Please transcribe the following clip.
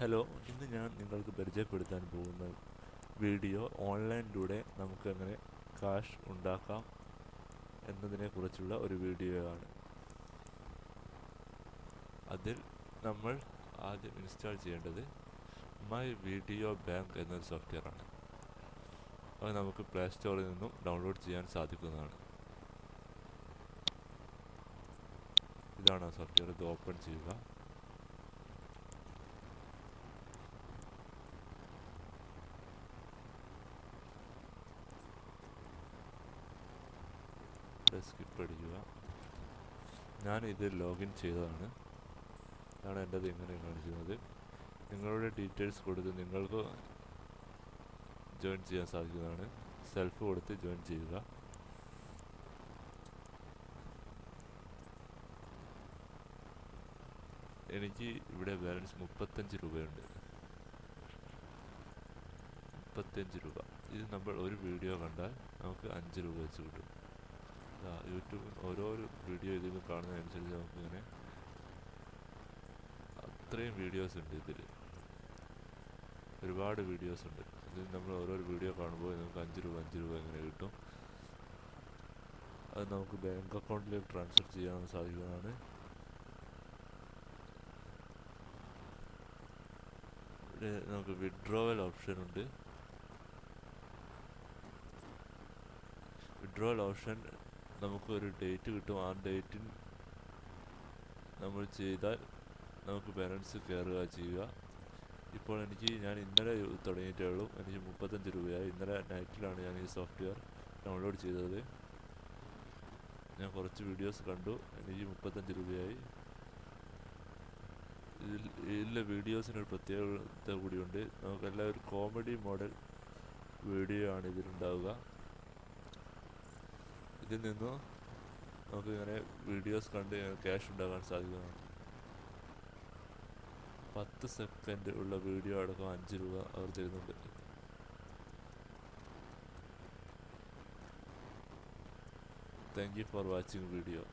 Hello, ഇന്ന് ഞാൻ നിങ്ങൾക്ക് പരിചയപ്പെടുത്താൻ പോകുന്ന വീഡിയോ ഓൺലൈനിലൂടെ നമുക്ക് എങ്ങനെ കാഷ് ഉണ്ടാക്കാം എന്നതിനെക്കുറിച്ചുള്ള ഒരു വീഡിയോ ആണ്. അതിൽ നമ്മൾ ആദ്യം ഇൻസ്റ്റാൾ ചെയ്യേണ്ടത് മൈ വീഡിയോ ബാങ്ക് എന്നൊരു സോഫ്റ്റ്വെയർ ആണ്. അത് നമുക്ക് പ്ലേ സ്റ്റോറിൽ നിന്നും ഡൗൺലോഡ് ചെയ്യാൻ സാധിക്കുന്നതാണ്. ഇതാണ് ആ സോഫ്റ്റ്വെയർ. ഇത് ഓപ്പൺ ചെയ്യുക. സ്കിപ്പ് അടിക്കുക. ഞാൻ ഇത് ലോഗിൻ ചെയ്തതാണ്. ഇതാണ് എൻ്റെ ഇങ്ങനെ കാണിക്കുന്നത്. നിങ്ങളുടെ ഡീറ്റെയിൽസ് കൊടുത്ത് നിങ്ങൾക്ക് ജോയിൻ ചെയ്യാൻ സാധിക്കുന്നതാണ്. സെൽഫ് കൊടുത്ത് ജോയിൻ ചെയ്യുക. എനിക്ക് ഇവിടെ ബാലൻസ് 35 രൂപയുണ്ട്. 35 രൂപ. ഇത് നമ്മൾ ഒരു വീഡിയോ കണ്ടാൽ നമുക്ക് 5 രൂപ വെച്ച് കിട്ടും. യൂട്യൂബിൽ ഓരോരോ വീഡിയോ ഇതിൽ കാണുന്നതനുസരിച്ച് നമുക്കിങ്ങനെ അത്രയും വീഡിയോസ് ഉണ്ട്. ഇതിൽ ഒരുപാട് വീഡിയോസ് ഉണ്ട്. ഇതിൽ നമ്മൾ ഓരോരോ വീഡിയോ കാണുമ്പോൾ നമുക്ക് 5 രൂപ ഇങ്ങനെ കിട്ടും. അത് നമുക്ക് ബാങ്ക് അക്കൗണ്ടിലേക്ക് ട്രാൻസ്ഫർ ചെയ്യാൻ സാധിക്കുന്നതാണ്. ഇവിടെ നമുക്ക് വിഡ്രോവൽ ഓപ്ഷൻ ഉണ്ട്. വിഡ്രോവൽ ഓപ്ഷൻ നമുക്കൊരു ഡേറ്റ് കിട്ടും. ആ ഡേറ്റിൽ നമ്മൾ ചെയ്താൽ നമുക്ക് ബാലൻസ് കയറുക ചെയ്യുക. ഇപ്പോൾ ഞാൻ ഇന്നലെ തുടങ്ങിയിട്ടേ ഉള്ളൂ. എനിക്ക് 35 രൂപയായി. ഇന്നലെ നൈറ്റിലാണ് ഞാൻ ഈ സോഫ്റ്റ്വെയർ ഡൗൺലോഡ് ചെയ്തത്. ഞാൻ കുറച്ച് വീഡിയോസ് കണ്ടു. എനിക്ക് 35 രൂപയായി. ഇതിലെ വീഡിയോസിനൊരു പ്രത്യേകത കൂടിയുണ്ട്. നമുക്കെല്ലാം ഒരു കോമഡി മോഡൽ വീഡിയോ ആണ് ഇതിലുണ്ടാവുക. ഇതിൽ നിന്നും നമുക്കിങ്ങനെ വീഡിയോസ് കണ്ട് ക്യാഷ് ഉണ്ടാക്കാൻ സാധിക്കുന്നതാണ്. 10 സെക്കൻഡ് ഉള്ള വീഡിയോ അടക്കം 5 രൂപ അവർ തരുന്നുണ്ട്. Thank you for watching video.